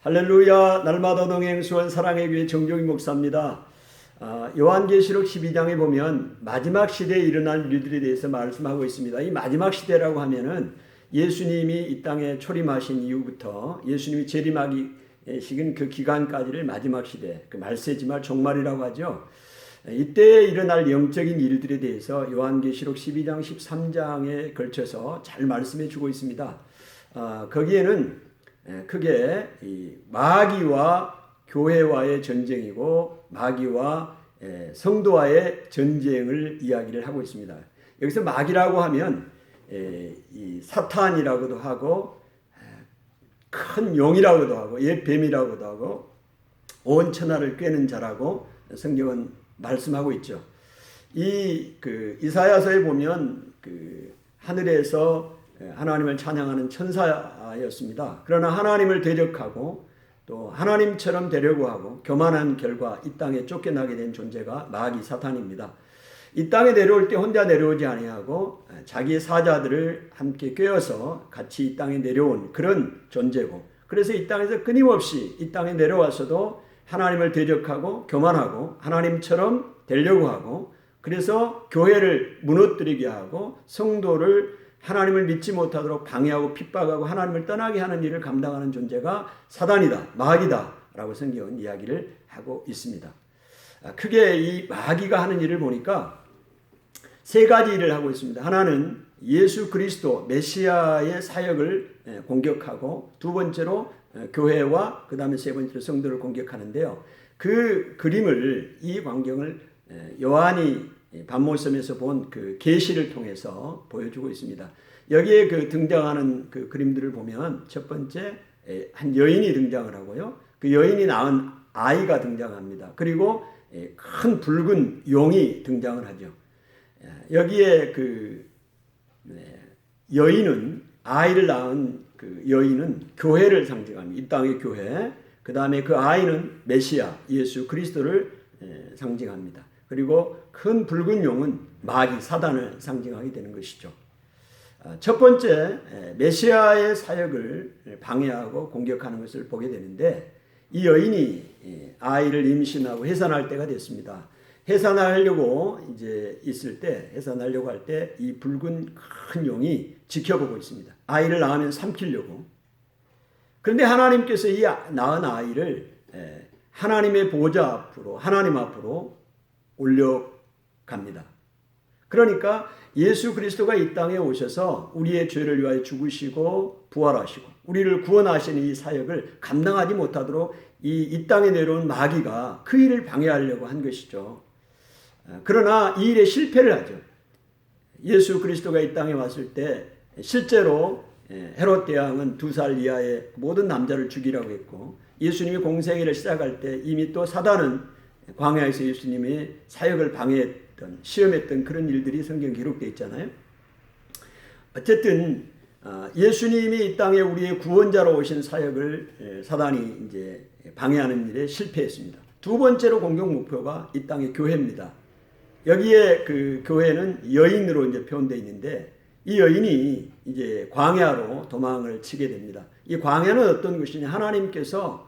할렐루야. 날마다 동행 수원 사랑의 교회 정종희 목사입니다. 요한계시록 12장에 보면 마지막 시대에 일어날 일들에 대해서 말씀하고 있습니다. 이 마지막 시대라고 하면은 예수님이 이 땅에 초림하신 이후부터 예수님이 재림하시는 그 기간까지를 마지막 시대, 그 말세지말 종말이라고 하죠. 이때 일어날 영적인 일들에 대해서 요한계시록 12장 13장에 걸쳐서 잘 말씀해 주고 있습니다. 거기에는 크게 이 마귀와 교회와의 전쟁이고 마귀와 성도와의 전쟁을 이야기를 하고 있습니다. 여기서 마귀라고 하면 이 사탄이라고도 하고 큰 용이라고도 하고 옛 뱀이라고도 하고 온 천하를 꿰는 자라고 성경은 말씀하고 있죠. 이사야서에 보면 하늘에서 하나님을 찬양하는 천사였습니다. 그러나 하나님을 대적하고 또 하나님처럼 되려고 하고 교만한 결과 이 땅에 쫓겨나게 된 존재가 마귀 사탄입니다. 이 땅에 내려올 때 혼자 내려오지 아니하고 자기의 사자들을 함께 꿰어서 같이 이 땅에 내려온 그런 존재고, 그래서 이 땅에서 끊임없이 이 땅에 내려와서도 하나님을 대적하고 교만하고 하나님처럼 되려고 하고, 그래서 교회를 무너뜨리게 하고 성도를 하나님을 믿지 못하도록 방해하고 핍박하고 하나님을 떠나게 하는 일을 감당하는 존재가 사단이다, 마귀다 라고 성경은 이야기를 하고 있습니다. 크게 이 마귀가 하는 일을 보니까 세 가지 일을 하고 있습니다. 하나는 예수 그리스도 메시아의 사역을 공격하고, 두 번째로 교회와 그 다음에 세 번째로 성도를 공격하는데요. 그 그림을, 이 광경을 요한이 반모섬에서 본 그 계시를 통해서 보여주고 있습니다. 여기에 등장하는 그 그림들을 보면 첫 번째 한 여인이 등장을 하고요. 그 여인이 낳은 아이가 등장합니다. 그리고 큰 붉은 용이 등장을 하죠. 여기에 여인은, 아이를 낳은 그 여인은 교회를 상징합니다. 이 땅의 교회. 그 다음에 그 아이는 메시아 예수 그리스도를 상징합니다. 그리고 큰 붉은 용은 마귀 사단을 상징하게 되는 것이죠. 첫 번째, 메시아의 사역을 방해하고 공격하는 것을 보게 되는데, 이 여인이 아이를 임신하고 해산할 때가 됐습니다. 해산하려고 해산하려고 할 때 이 붉은 큰 용이 지켜보고 있습니다. 아이를 낳으면 삼키려고. 그런데 하나님께서 이 낳은 아이를 하나님의 보좌 앞으로, 하나님 앞으로 올려갑니다. 그러니까 예수 그리스도가 이 땅에 오셔서 우리의 죄를 위하여 죽으시고 부활하시고 우리를 구원하시는 이 사역을 감당하지 못하도록 이 땅에 내려온 마귀가 그 일을 방해하려고 한 것이죠. 그러나 이 일에 실패를 하죠. 예수 그리스도가 이 땅에 왔을 때 실제로 헤롯 대왕은 2살 이하의 모든 남자를 죽이라고 했고, 예수님이 공생애를 시작할 때 이미 또 사단은 광야에서 예수님의 사역을 방해했던, 시험했던 그런 일들이 성경에 기록되어 있잖아요. 어쨌든 예수님이 이 땅에 우리의 구원자로 오신 사역을 사단이 방해하는 일에 실패했습니다. 두 번째로 공격 목표가 이 땅의 교회입니다. 여기에 그 교회는 여인으로 표현되어 있는데, 이 여인이 광야로 도망을 치게 됩니다. 이 광야는 어떤 것이냐? 하나님께서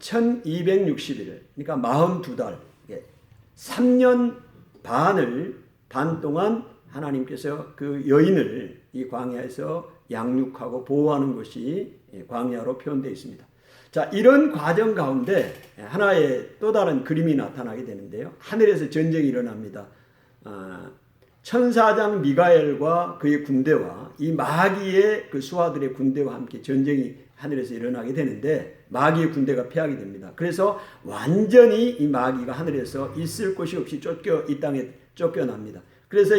1260일, 그러니까 42달, 3년 반 동안 하나님께서 그 여인을 이 광야에서 양육하고 보호하는 것이 광야로 표현되어 있습니다. 자, 이런 과정 가운데 하나의 또 다른 그림이 나타나게 되는데요. 하늘에서 전쟁이 일어납니다. 천사장 미가엘과 그의 군대와 이 마귀의 그 수하들의 군대와 함께 전쟁이 하늘에서 일어나게 되는데, 마귀의 군대가 패하게 됩니다. 그래서 완전히 이 마귀가 하늘에서 있을 곳이 없이 이 땅에 쫓겨납니다. 그래서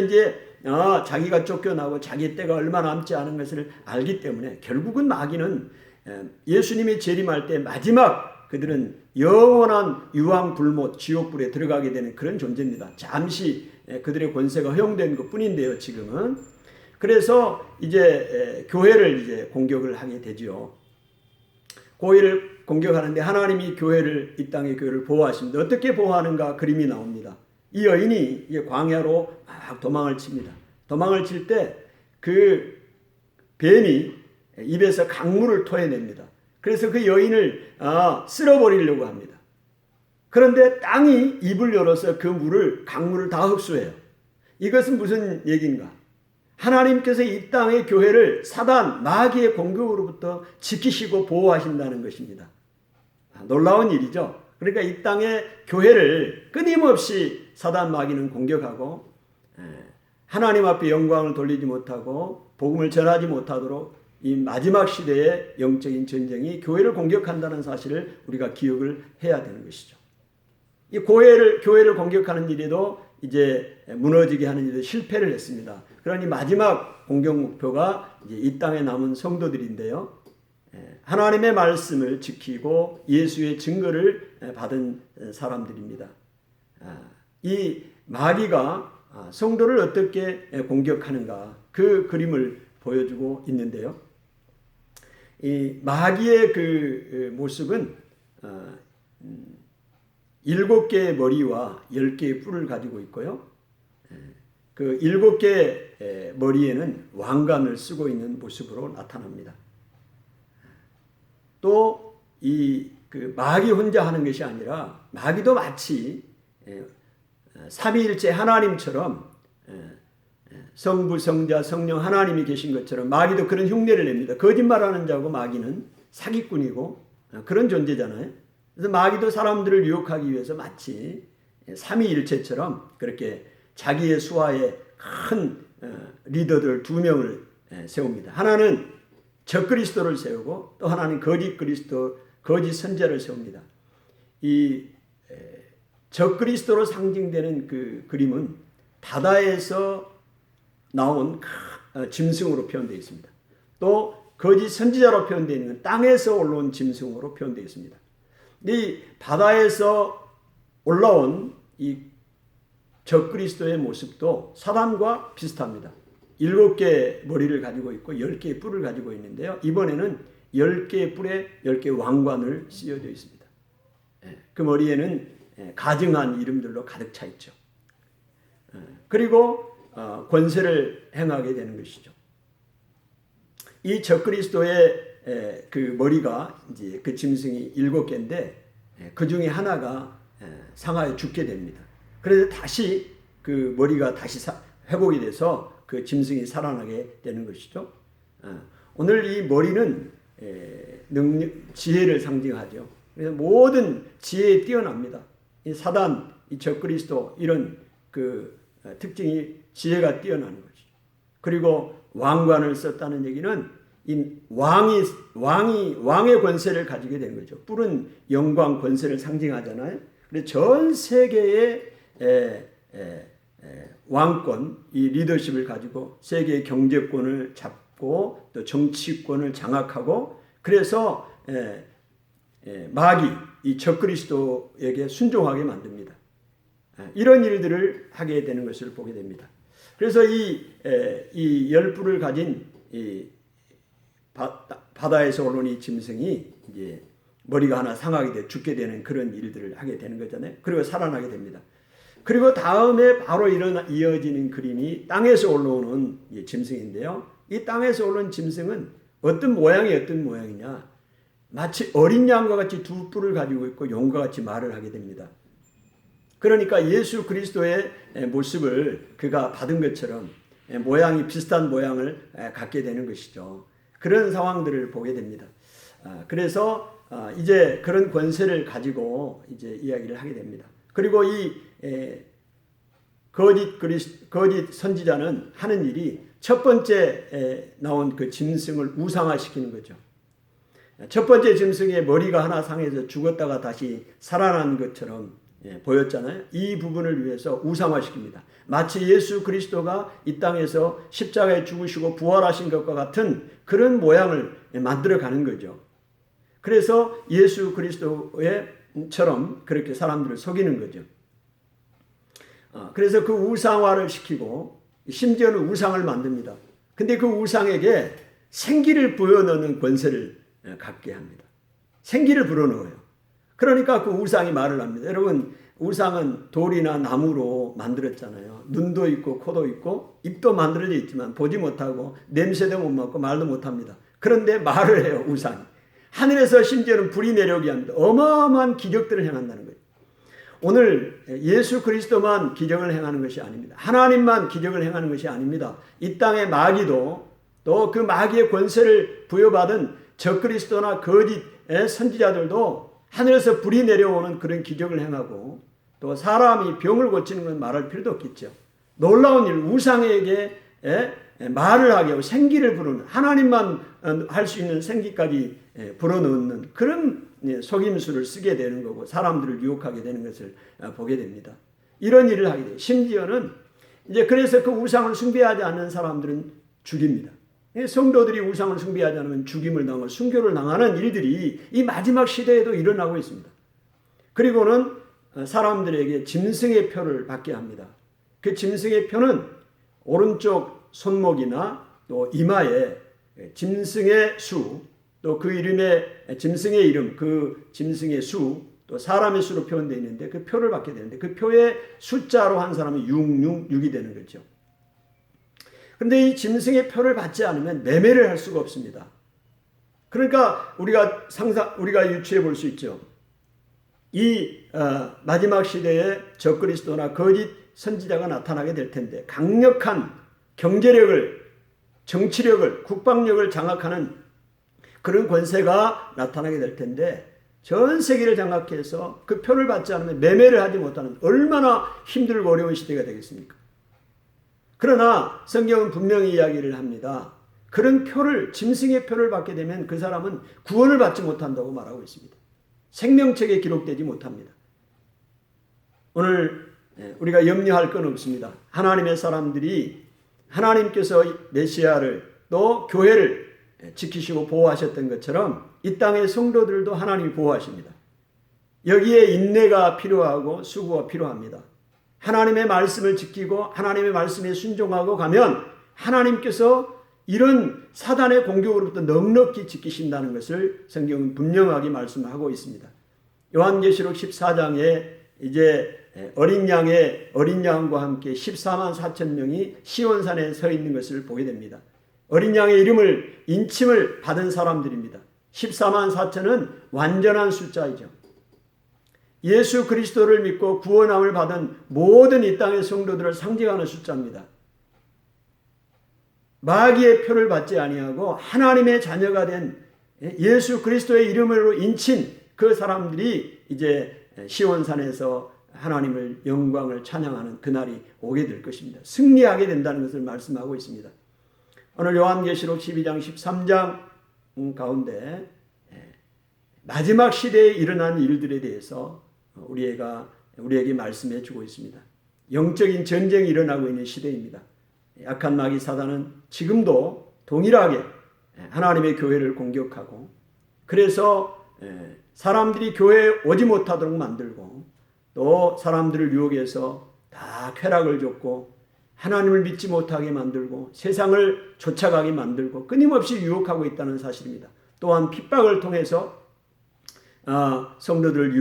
자기가 쫓겨나고 자기 때가 얼마 남지 않은 것을 알기 때문에 결국은 마귀는 예수님이 재림할 때 마지막 그들은 영원한 유황불못 지옥불에 들어가게 되는 그런 존재입니다. 잠시 그들의 권세가 허용된 것 뿐인데요, 지금은. 그래서 교회를 공격을 하게 되죠. 교회를 공격하는데 하나님이 교회를, 이 땅의 교회를 보호하십니다. 어떻게 보호하는가 그림이 나옵니다. 이 여인이 광야로 막 도망을 칩니다. 도망을 칠 때 그 뱀이 입에서 강물을 토해냅니다. 그래서 그 여인을 쓸어버리려고 합니다. 그런데 땅이 입을 열어서 그 물을, 강물을 다 흡수해요. 이것은 무슨 얘기인가? 하나님께서 이 땅의 교회를 사단, 마귀의 공격으로부터 지키시고 보호하신다는 것입니다. 놀라운 일이죠. 그러니까 이 땅의 교회를 끊임없이 사단, 마귀는 공격하고 하나님 앞에 영광을 돌리지 못하고 복음을 전하지 못하도록 이 마지막 시대의 영적인 전쟁이 교회를 공격한다는 사실을 우리가 기억을 해야 되는 것이죠. 이 교회를 공격하는 일에도 이제 무너지게 하는 일에 실패를 했습니다. 그러니 마지막 공격 목표가 이제 이 땅에 남은 성도들인데요. 하나님의 말씀을 지키고 예수의 증거를 받은 사람들입니다. 이 마귀가 성도를 어떻게 공격하는가 그 그림을 보여주고 있는데요. 이 마귀의 그 모습은 7개의 머리와 10개의 뿔을 가지고 있고요. 그 7개의 머리에는 왕관을 쓰고 있는 모습으로 나타납니다. 또 이 그 마귀 혼자 하는 것이 아니라 마귀도 마치 삼위일체 하나님처럼 성부, 성자, 성령 하나님이 계신 것처럼 마귀도 그런 흉내를 냅니다. 거짓말하는 자고 마귀는 사기꾼이고 그런 존재잖아요. 그래서 마귀도 사람들을 유혹하기 위해서 마치 삼위일체처럼 그렇게 자기의 수하에 큰 리더들 2명을 세웁니다. 하나는 적그리스도를 세우고 또 하나는 거짓 그리스도, 거짓 선자를 세웁니다. 이 적그리스도로 상징되는 그 그림은 바다에서 나온 짐승으로 표현되어 있습니다. 또 거짓 선지자로 표현되어 있는 건 땅에서 올라온 짐승으로 표현되어 있습니다. 이 바다에서 올라온 이 적그리스도의 모습도 사단과 비슷합니다. 7개의 머리를 가지고 있고 10개의 뿔을 가지고 있는데요. 이번에는 10개의 뿔에 10개의 왕관을 씌워져 있습니다. 그 머리에는 가증한 이름들로 가득 차 있죠. 그리고 권세를 행하게 되는 것이죠. 이 적그리스도의 그 머리가 이제 그 짐승이 7개인데 그 중에 하나가 상하에 죽게 됩니다. 그래서 다시 그 머리가 다시 회복이 돼서 그 짐승이 살아나게 되는 것이죠. 오늘 이 머리는 능력, 지혜를 상징하죠. 그래서 모든 지혜에 뛰어납니다. 이 사단, 이 적그리스도 이런 그 특징이 지혜가 뛰어나는 거죠. 그리고 왕관을 썼다는 얘기는 이 왕의 권세를 가지게 된 거죠. 뿔은 영광, 권세를 상징하잖아요. 그래서 전 세계의 왕권, 이 리더십을 가지고 세계의 경제권을 잡고 또 정치권을 장악하고 그래서 마귀, 이 적그리스도에게 순종하게 만듭니다. 이런 일들을 하게 되는 것을 보게 됩니다. 그래서 이 10뿔을 가진 이 바다에서 올라온 이 짐승이 이제 머리가 하나 상하게 돼 죽게 되는 그런 일들을 하게 되는 거잖아요. 그리고 살아나게 됩니다. 그리고 다음에 바로 이어지는 그림이 땅에서 올라오는 짐승인데요. 이 땅에서 올라온 짐승은 어떤 모양이냐? 마치 어린 양과 같이 2뿔을 가지고 있고 용과 같이 말을 하게 됩니다. 그러니까 예수 그리스도의 모습을 그가 받은 것처럼 모양이 비슷한 모양을 갖게 되는 것이죠. 그런 상황들을 보게 됩니다. 그래서 이제 그런 권세를 가지고 이제 이야기를 하게 됩니다. 그리고 이 거짓 선지자는 하는 일이 첫 번째 나온 그 짐승을 우상화시키는 거죠. 첫 번째 짐승의 머리가 하나 상해서 죽었다가 다시 살아난 것처럼 보였잖아요. 이 부분을 위해서 우상화시킵니다. 마치 예수 그리스도가 이 땅에서 십자가에 죽으시고 부활하신 것과 같은 그런 모양을 만들어가는 거죠. 그래서 예수 그리스도처럼 그렇게 사람들을 속이는 거죠. 그래서 그 우상화를 시키고 심지어는 우상을 만듭니다. 근데 그 우상에게 생기를 부여넣는 권세를 갖게 합니다. 생기를 불어넣어요. 그러니까 그 우상이 말을 합니다. 여러분, 우상은 돌이나 나무로 만들었잖아요. 눈도 있고 코도 있고 입도 만들어져 있지만 보지 못하고 냄새도 못 맡고 말도 못합니다. 그런데 말을 해요, 우상이. 하늘에서 심지어는 불이 내려오게 합니다. 어마어마한 기적들을 행한다는 거예요. 오늘 예수 그리스도만 기적을 행하는 것이 아닙니다. 하나님만 기적을 행하는 것이 아닙니다. 이 땅의 마귀도 또 그 마귀의 권세를 부여받은 적그리스도나 거짓의 선지자들도 하늘에서 불이 내려오는 그런 기적을 행하고 또 사람이 병을 고치는 건 말할 필요도 없겠죠. 놀라운 일, 우상에게 말을 하게 하고 생기를 부르는, 하나님만 할 수 있는 생기까지 불어넣는 그런 속임수를 쓰게 되는 거고 사람들을 유혹하게 되는 것을 보게 됩니다. 이런 일을 하게 돼요. 심지어는 이제 그래서 그 우상을 숭배하지 않는 사람들은 죽입니다. 성도들이 우상을 숭배하지 않으면 죽임을 당하고 순교를 당하는 일들이 이 마지막 시대에도 일어나고 있습니다. 그리고는 사람들에게 짐승의 표를 받게 합니다. 그 짐승의 표는 오른쪽 손목이나 또 이마에 짐승의 수, 또 그 이름에 짐승의 이름, 그 짐승의 수, 또 사람의 수로 표현되어 있는데 그 표를 받게 되는데 그 표의 숫자로 한 사람이 666이 되는 거죠. 그런데 이 짐승의 표를 받지 않으면 매매를 할 수가 없습니다. 그러니까 우리가 유추해 볼 수 있죠. 이 마지막 시대에 적그리스도나 거짓 선지자가 나타나게 될 텐데 강력한 경제력을, 정치력을, 국방력을 장악하는 그런 권세가 나타나게 될 텐데 전 세계를 장악해서 그 표를 받지 않으면 매매를 하지 못하는 얼마나 힘들고 어려운 시대가 되겠습니까? 그러나 성경은 분명히 이야기를 합니다. 그런 표를, 짐승의 표를 받게 되면 그 사람은 구원을 받지 못한다고 말하고 있습니다. 생명책에 기록되지 못합니다. 오늘 우리가 염려할 건 없습니다. 하나님의 사람들이 하나님께서 메시아를 또 교회를 지키시고 보호하셨던 것처럼 이 땅의 성도들도 하나님이 보호하십니다. 여기에 인내가 필요하고 수고가 필요합니다. 하나님의 말씀을 지키고 하나님의 말씀에 순종하고 가면 하나님께서 이런 사단의 공격으로부터 넉넉히 지키신다는 것을 성경은 분명하게 말씀하고 있습니다. 요한계시록 14장에 이제 어린 양과 함께 14만 4천 명이 시온산에 서 있는 것을 보게 됩니다. 어린 양의 이름을 인침을 받은 사람들입니다. 14만 4천은 완전한 숫자이죠. 예수 그리스도를 믿고 구원함을 받은 모든 이 땅의 성도들을 상징하는 숫자입니다. 마귀의 표를 받지 아니하고 하나님의 자녀가 된 예수 그리스도의 이름으로 인친 그 사람들이 이제 시온산에서 하나님을 영광을 찬양하는 그날이 오게 될 것입니다. 승리하게 된다는 것을 말씀하고 있습니다. 오늘 요한계시록 12장 13장 가운데 마지막 시대에 일어난 일들에 대해서 우리에게 말씀해 주고 있습니다. 영적인 전쟁이 일어나고 있는 시대입니다. 악한 마귀 사단은 지금도 동일하게 하나님의 교회를 공격하고 그래서 사람들이 교회에 오지 못하도록 만들고 또 사람들을 유혹해서 다 쾌락을 줬고 하나님을 믿지 못하게 만들고 세상을 쫓아가게 만들고 끊임없이 유혹하고 있다는 사실입니다. 또한 핍박을 통해서 성도들을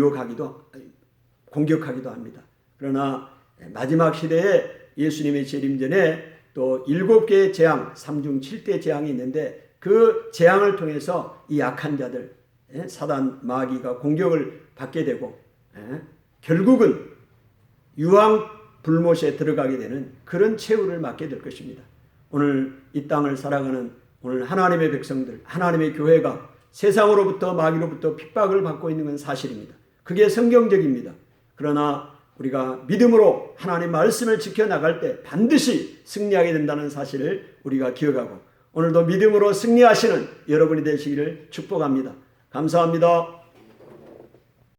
공격하기도 합니다. 그러나 마지막 시대에 예수님의 재림 전에 또 7개의 재앙, 3중 7대 재앙이 있는데 그 재앙을 통해서 이 악한 자들, 사단 마귀가 공격을 받게 되고 결국은 유황 불못에 들어가게 되는 그런 최후를 맞게 될 것입니다. 오늘 이 땅을 살아가는 오늘 하나님의 백성들, 하나님의 교회가 세상으로부터 마귀로부터 핍박을 받고 있는 건 사실입니다. 그게 성경적입니다. 그러나 우리가 믿음으로 하나님의 말씀을 지켜나갈 때 반드시 승리하게 된다는 사실을 우리가 기억하고 오늘도 믿음으로 승리하시는 여러분이 되시기를 축복합니다. 감사합니다.